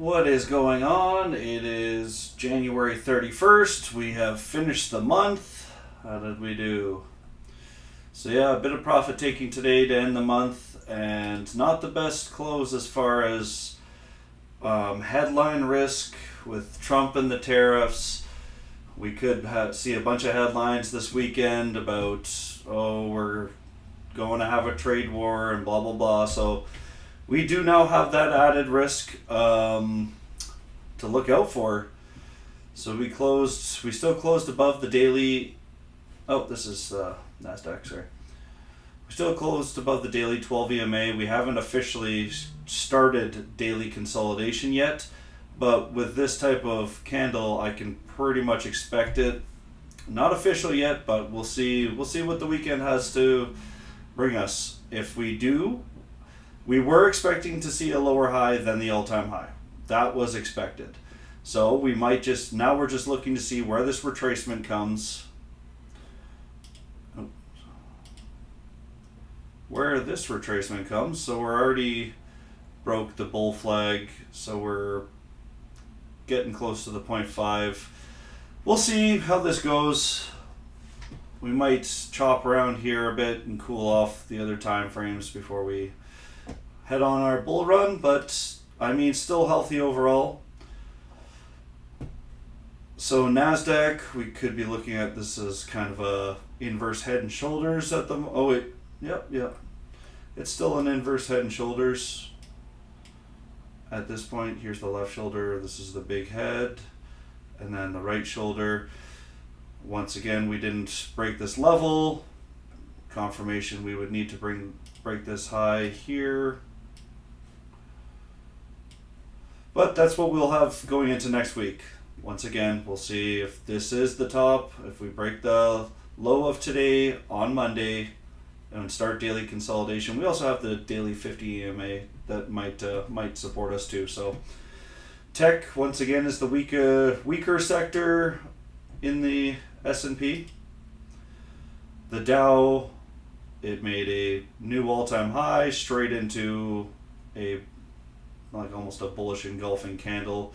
What is going on? It is January 31st. We have finished the month. How did we do? So yeah, a bit of profit taking today to end the month, and not the best close as far as headline risk with Trump and the tariffs. We could see a bunch of headlines this weekend about, oh, we're going to have a trade war and blah blah blah. So we do now have that added risk to look out for. So we still closed above the daily. Oh, this is NASDAQ, sorry. We still closed above the daily 12 EMA. We haven't officially started daily consolidation yet, but with this type of candle, I can pretty much expect it. Not official yet, but we'll see. We'll see what the weekend has to bring us. If we do, we were expecting to see a lower high than the all-time high. That was expected. So we might just, now we're just looking to see where this retracement comes. Where this retracement comes. So we're already broke the bull flag. So we're getting close to the 0.5. We'll see how this goes. We might chop around here a bit and cool off the other time frames before we head on our bull run, but I mean, still healthy overall. So NASDAQ, we could be looking at this as kind of a inverse head and shoulders at the, oh wait, yep. It's still an inverse head and shoulders at this point. Here's the left shoulder, this is the big head, and then the right shoulder. Once again, we didn't break this level. Confirmation, we would need to break this high here. But that's what we'll have going into next week. Once again, we'll see if this is the top, if we break the low of today on Monday and start daily consolidation. We also have the daily 50 EMA that might support us too. So tech, once again, is the weaker sector in the S&P. The Dow, it made a new all-time high straight into a like almost a bullish engulfing candle,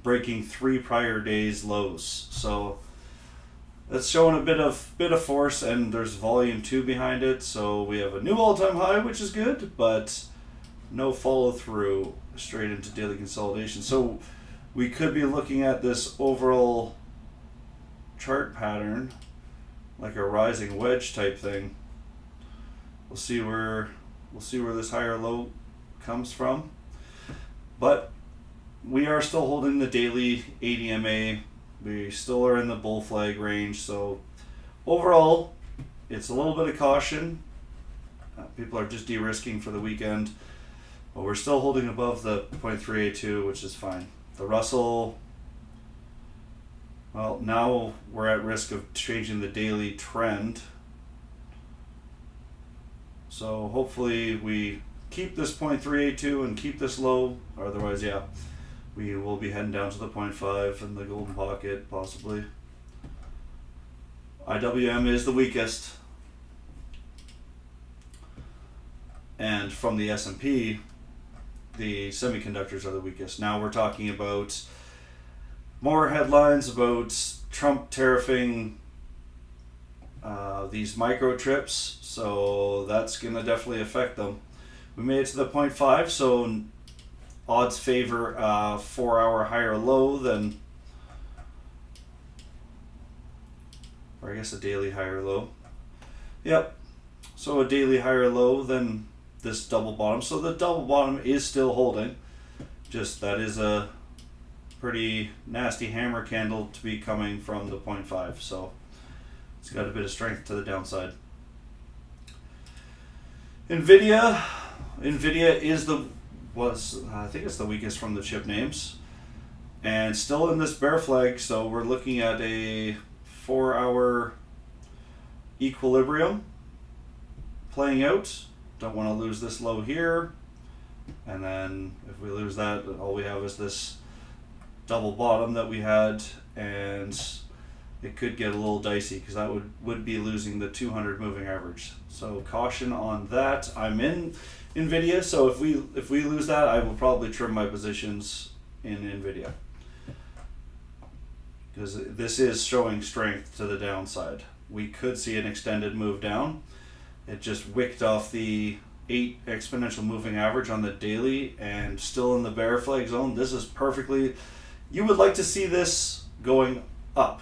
breaking 3 prior days lows. So that's showing a bit of force, and there's volume 2 behind it. So we have a new all-time high, which is good, but no follow through straight into daily consolidation. So we could be looking at this overall chart pattern like a rising wedge type thing. We'll see where this higher low comes from. But we are still holding the daily 8 EMA. We still are in the bull flag range. So overall, it's a little bit of caution. People are just de-risking for the weekend. But we're still holding above the 0.382, which is fine. The Russell, well, now we're at risk of changing the daily trend. So hopefully we keep this 0.382 and keep this low. Otherwise, yeah, we will be heading down to the 0.5 and the golden pocket possibly. IWM is the weakest. And from the S&P, the semiconductors are the weakest. Now we're talking about more headlines about Trump tariffing these microchips, so that's going to definitely affect them. We made it to the 0.5, so odds favor 4-hour higher low than, or I guess a daily higher low. Yep, so a daily higher low than this double bottom. So the double bottom is still holding, just that is a pretty nasty hammer candle to be coming from the 0.5, so it's got a bit of strength to the downside. NVIDIA is I think it's the weakest from the chip names, and still in this bear flag. So we're looking at a 4-hour equilibrium playing out. Don't want to lose this low here, and then if we lose that, all we have is this double bottom that we had, and it could get a little dicey because that would be losing the 200 moving average. So caution on that. I'm in NVIDIA, so if we lose that, I will probably trim my positions in NVIDIA, because this is showing strength to the downside. We could see an extended move down. It just wicked off the 8 exponential moving average on the daily and still in the bear flag zone. This is perfectly, you would like to see this going up.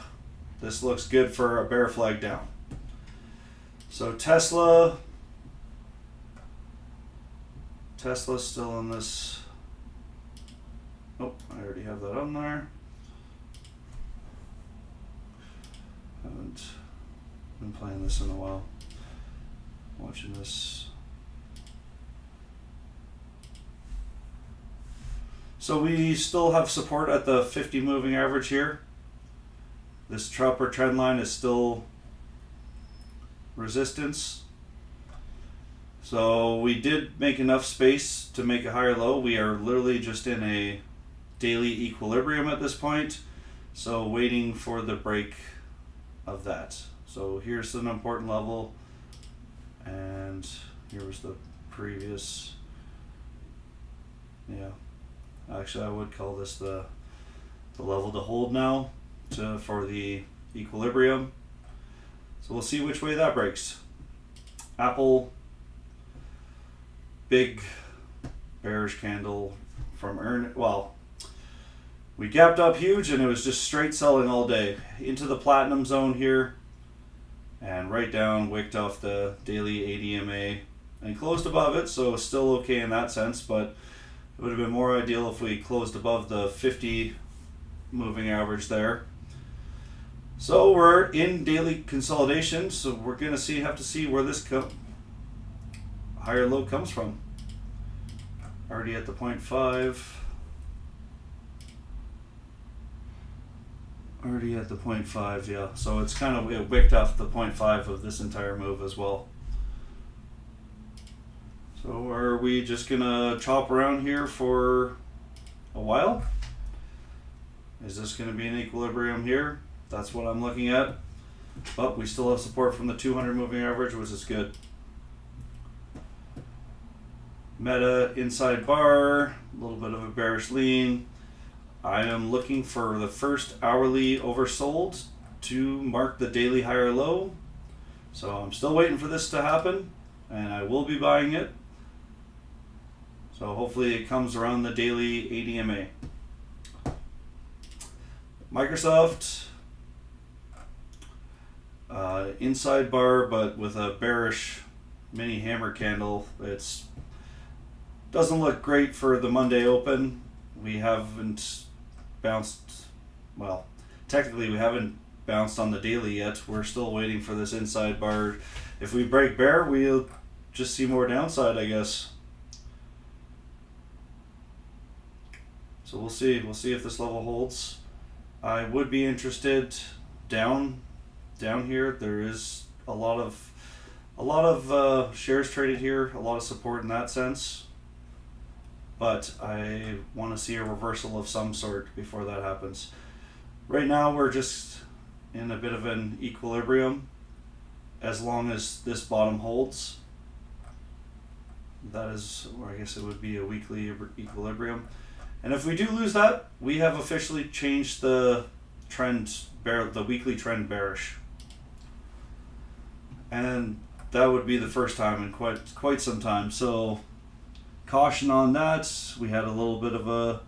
This looks good for a bear flag down. So Tesla's still in this. Oh, I already have that on there. Haven't been playing this in a while. Watching this. So we still have support at the 50 moving average here. This upper trend line is still resistance. So we did make enough space to make a higher low. We are literally just in a daily equilibrium at this point. So waiting for the break of that. So here's an important level. And here was the previous. Yeah. Actually, I would call this the level to hold now for the equilibrium. So we'll see which way that breaks. Apple, big bearish candle from well, we gapped up huge and it was just straight selling all day into the platinum zone here and right down, wicked off the daily ADMA and closed above it, so still okay in that sense, but it would have been more ideal if we closed above the 50 moving average there. So we're in daily consolidation, so we're going to have to see where this higher low comes from. Already at the 0.5. Already at the 0.5, yeah. So it's kind of, it wicked off the 0.5 of this entire move as well. So are we just gonna chop around here for a while? Is this gonna be an equilibrium here? That's what I'm looking at. But we still have support from the 200 moving average, which is good. Meta inside bar, a little bit of a bearish lean. I am looking for the first hourly oversold to mark the daily higher low. So I'm still waiting for this to happen, and I will be buying it. So hopefully it comes around the daily ADMA. Microsoft, inside bar, but with a bearish mini hammer candle. It's doesn't look great for the Monday open. We haven't bounced, well, technically we haven't bounced on the daily yet. We're still waiting for this inside bar. If we break bear, we'll just see more downside, I guess. So we'll see. We'll see if this level holds. I would be interested down here. There is a lot of shares traded here, a lot of support in that sense. But I want to see a reversal of some sort before that happens. Right now we're just in a bit of an equilibrium as long as this bottom holds. That is, or I guess it would be a weekly equilibrium. And if we do lose that, we have officially changed the trend, the weekly trend bearish. And that would be the first time in quite some time. So caution on that. We had a little bit of a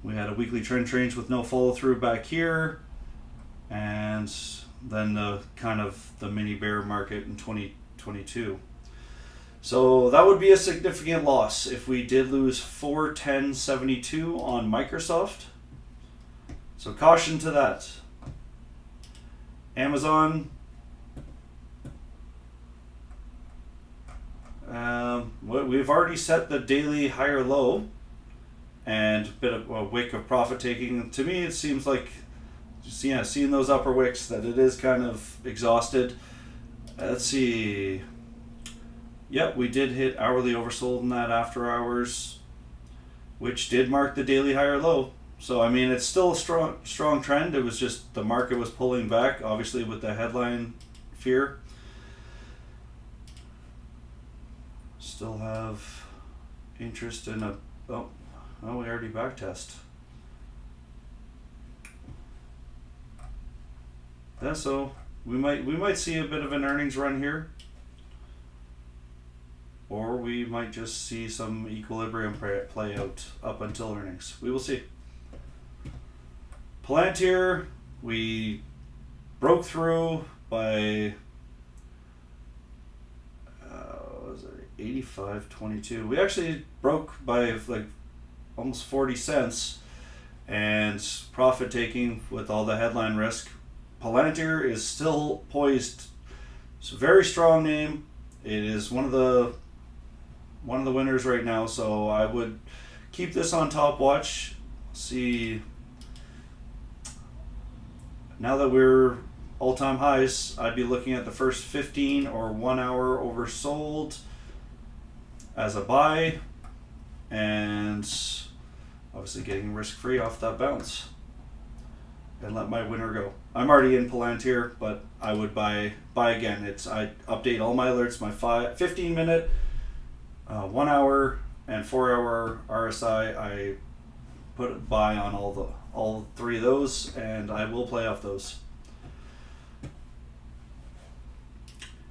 weekly trend change with no follow through back here, and then the kind of the mini bear market in 2022. So that would be a significant loss if we did lose 410.72 on Microsoft. So caution to that. Amazon. We've already set the daily higher low and a bit of a wick of profit taking. To me, it seems like, yeah, seeing those upper wicks, that it is kind of exhausted. Let's see. Yep, we did hit hourly oversold in that after hours, which did mark the daily higher low. So, I mean, it's still a strong trend. It was just the market was pulling back, obviously, with the headline fear. Still have interest in a, oh, Oh, we already backtest. Yeah, so we might see a bit of an earnings run here, or we might just see some equilibrium play out up until earnings. We will see. Palantir, we broke through by 85.22. We actually broke by like almost 40 cents, and profit taking with all the headline risk. Palantir is still poised. It's a very strong name. It is one of the winners right now, so I would keep this on top watch. See, now that we're all-time highs, I'd be looking at the first 15 or 1 hour oversold as a buy, and obviously getting risk-free off that bounce, and let my winner go. I'm already in Palantir, but I would buy again. I update all my alerts, my 15-minute, 1 hour, and 4 hour RSI. I put a buy on all three of those, and I will play off those.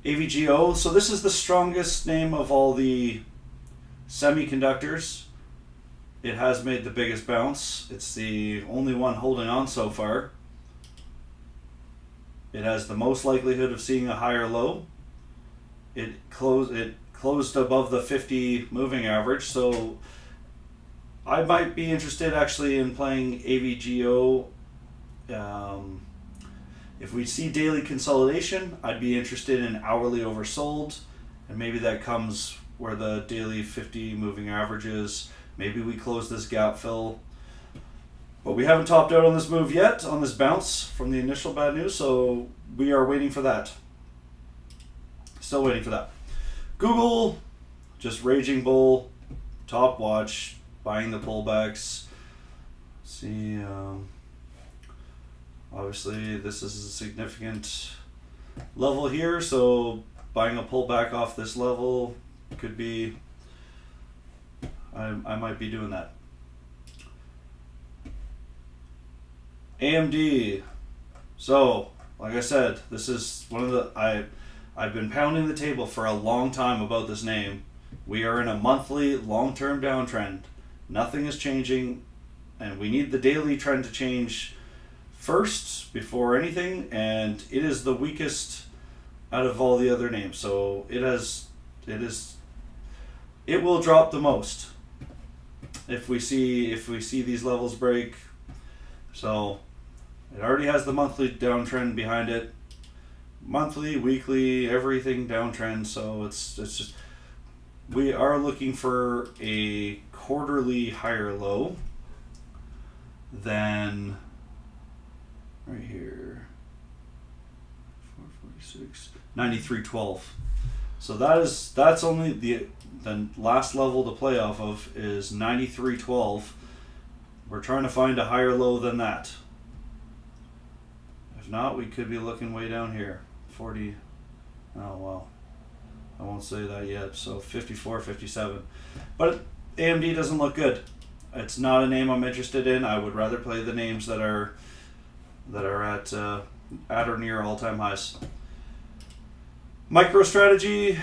AVGO. So this is the strongest name of all the semiconductors. It has made the biggest bounce. It's the only one holding on so far. It has the most likelihood of seeing a higher low. It closed above the 50 moving average, so I might be interested actually in playing AVGO. If we see daily consolidation, I'd be interested in hourly oversold, and maybe that comes where the daily 50 moving average is. Maybe we close this gap fill, but we haven't topped out on this move yet, on this bounce from the initial bad news, so we are waiting for that. Still waiting for that. Google, just raging bull, top watch, buying the pullbacks. See, obviously this is a significant level here, so buying a pullback off this level could be, I might be doing that. AMD. So, like I said, this is one of the, I've been pounding the table for a long time about this name. We are in a monthly long-term downtrend. Nothing is changing, and we need the daily trend to change first before anything, and it is the weakest out of all the other names. So it will drop the most if we see these levels break. So it already has the monthly downtrend behind it. Monthly, weekly, everything downtrend. So it's just, we are looking for a quarterly higher low than right here, 446, 93.12. So that's only the last level to play off of is 93.12. We're trying to find a higher low than that. If not, we could be looking way down here. 40, oh well, I won't say that yet. So 54, 57. But AMD doesn't look good. It's not a name I'm interested in. I would rather play the names that are at or near all-time highs. MicroStrategy.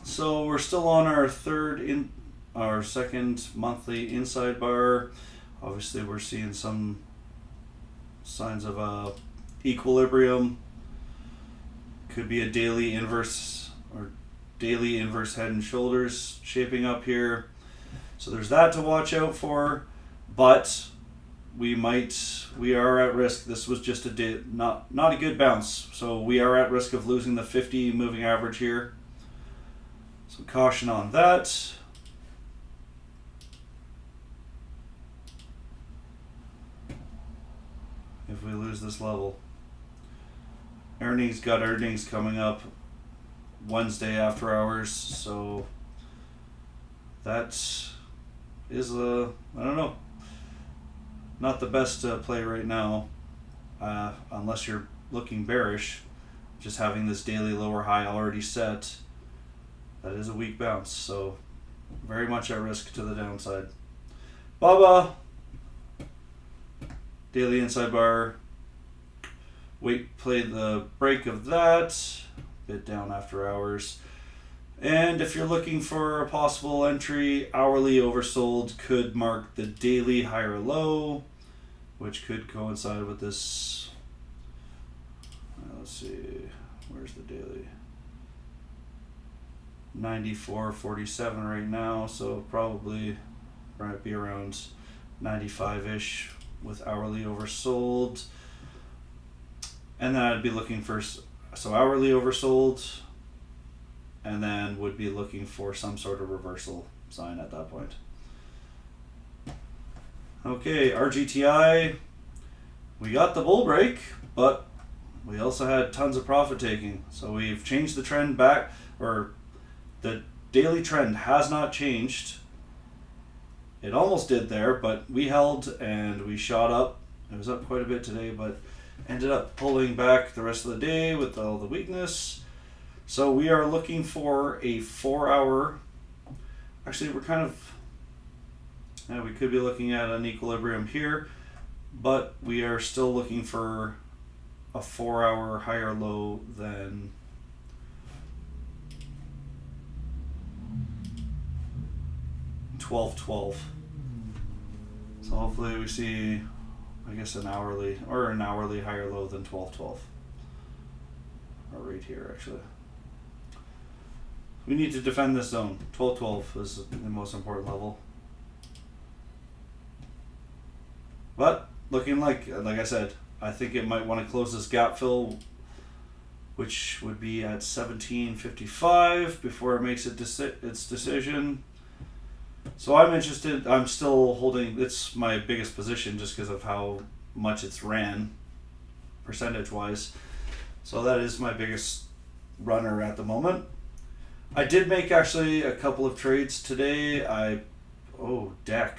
So we're still on our second monthly inside bar. Obviously, we're seeing some signs of equilibrium. Could be a daily inverse head and shoulders shaping up here. So there's that to watch out for, but we are at risk. This was just not a good bounce, so we are at risk of losing the 50 moving average here. So caution on that. If we lose this level. Got earnings coming up Wednesday after hours, so that is I don't know, not the best play right now, unless you're looking bearish. Just having this daily lower high already set, that is a weak bounce, so very much at risk to the downside. BABA, daily inside bar. Wait, play the break of that. Bit down after hours. And if you're looking for a possible entry, hourly oversold could mark the daily higher low, which could coincide with this. Let's see, where's the daily? 94.47 right now, so probably might be around 95-ish with hourly oversold. And then I'd be looking for, so hourly oversold, and then would be looking for some sort of reversal sign at that point. Okay, RGTI, we got the bull break, but we also had tons of profit taking. So we've changed the trend back, or the daily trend has not changed. It almost did there, but we held and we shot up. It was up quite a bit today, but ended up pulling back the rest of the day with all the weakness. So we are looking for a 4-hour, actually we're kind of, we could be looking at an equilibrium here, but we are still looking for a 4-hour higher low than $12.12. So hopefully we see, I guess, an hourly higher low than $12.12. Or right here, actually. We need to defend this zone. 12.12 is the most important level. But looking like I said, I think it might want to close this gap fill, which would be at 17.55 before it makes its decision. So I'm interested. I'm still holding. It's my biggest position just because of how much it's ran, percentage-wise. So that is my biggest runner at the moment. I did make actually a couple of trades today. DEC.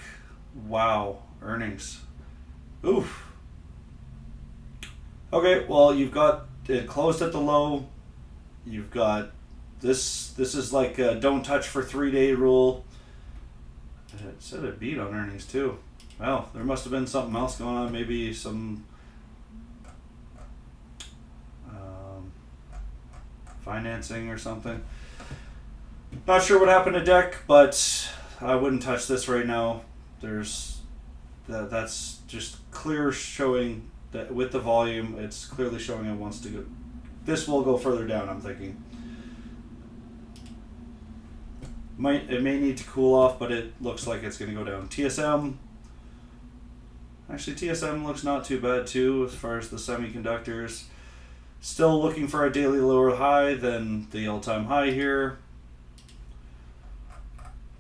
Wow, earnings. Oof. Okay, well, you've got it closed at the low. You've got this. This is like a don't touch for 3-day rule. It said it beat on earnings too. Well, there must have been something else going on. Maybe some financing or something. Not sure what happened to DEC, but I wouldn't touch this right now. That's just clear showing that with the volume, it's clearly showing it wants to go. This will go further down, I'm thinking. It may need to cool off, but it looks like it's going to go down. TSM. Actually, TSM looks not too bad too as far as the semiconductors. Still looking for a daily lower high than the all-time high here.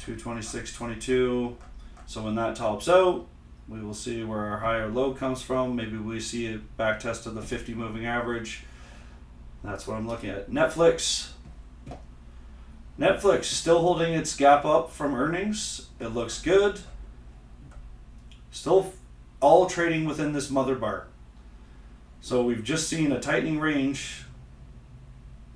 226.22. So when that tops out, we will see where our higher low comes from. Maybe we see a back test of the 50 moving average. That's what I'm looking at. Netflix still holding its gap up from earnings. It looks good. Still all trading within this mother bar. So we've just seen a tightening range,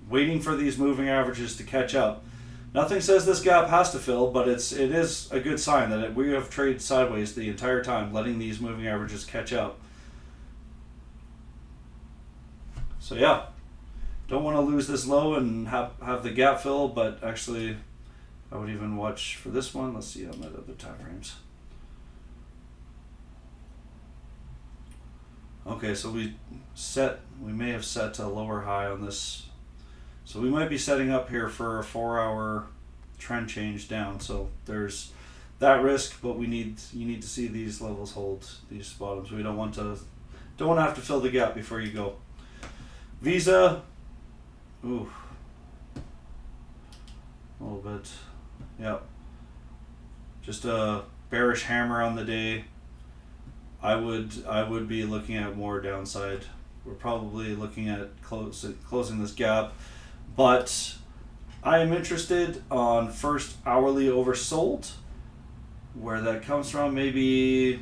waiting for these moving averages to catch up. Nothing says this gap has to fill, but it is a good sign that we have traded sideways the entire time, letting these moving averages catch up. So yeah, don't want to lose this low and have the gap fill, but actually I would even watch for this one. Let's see on the other time frames. Okay, so we may have set a lower high on this. So we might be setting up here for a 4-hour trend change down. So there's that risk, but you need to see these levels hold, these bottoms. We don't want to have to fill the gap before you go. Visa, ooh, a little bit, yep. Just a bearish hammer on the day. I would be looking at more downside. We're probably looking at closing this gap, but I am interested on first hourly oversold. Where that comes from, maybe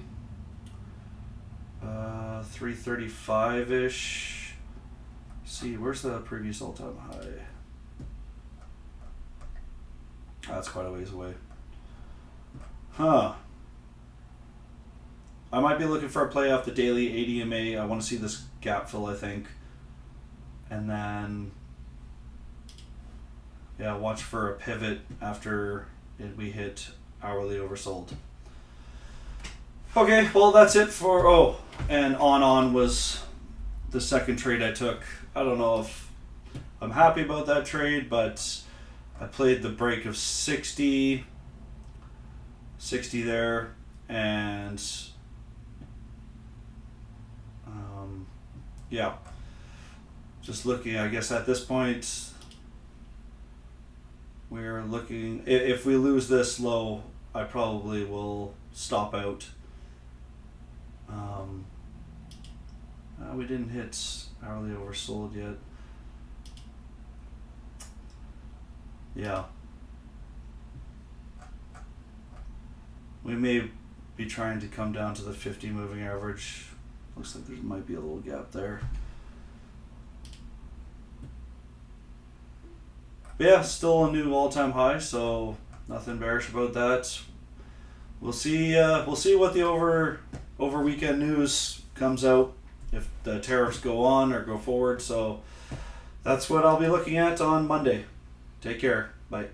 335-ish. See, where's the previous all-time high? That's quite a ways away. Huh. I might be looking for a play off the daily ADMA. I want to see this gap fill, I think. And then, yeah, watch for a pivot after we hit hourly oversold. Okay, well, that's it for, oh, and ONON was the second trade I took. I don't know if I'm happy about that trade, but I played the break of 60 there, and yeah, just looking, I guess at this point we're looking, if we lose this low, I probably will stop out. We didn't hit hourly oversold yet. Yeah. We may be trying to come down to the 50 moving average. Looks like there might be a little gap there. But yeah, still a new all-time high, so nothing bearish about that. We'll see what the over weekend news comes out, if the tariffs go on or go forward. So that's what I'll be looking at on Monday. Take care. Bye.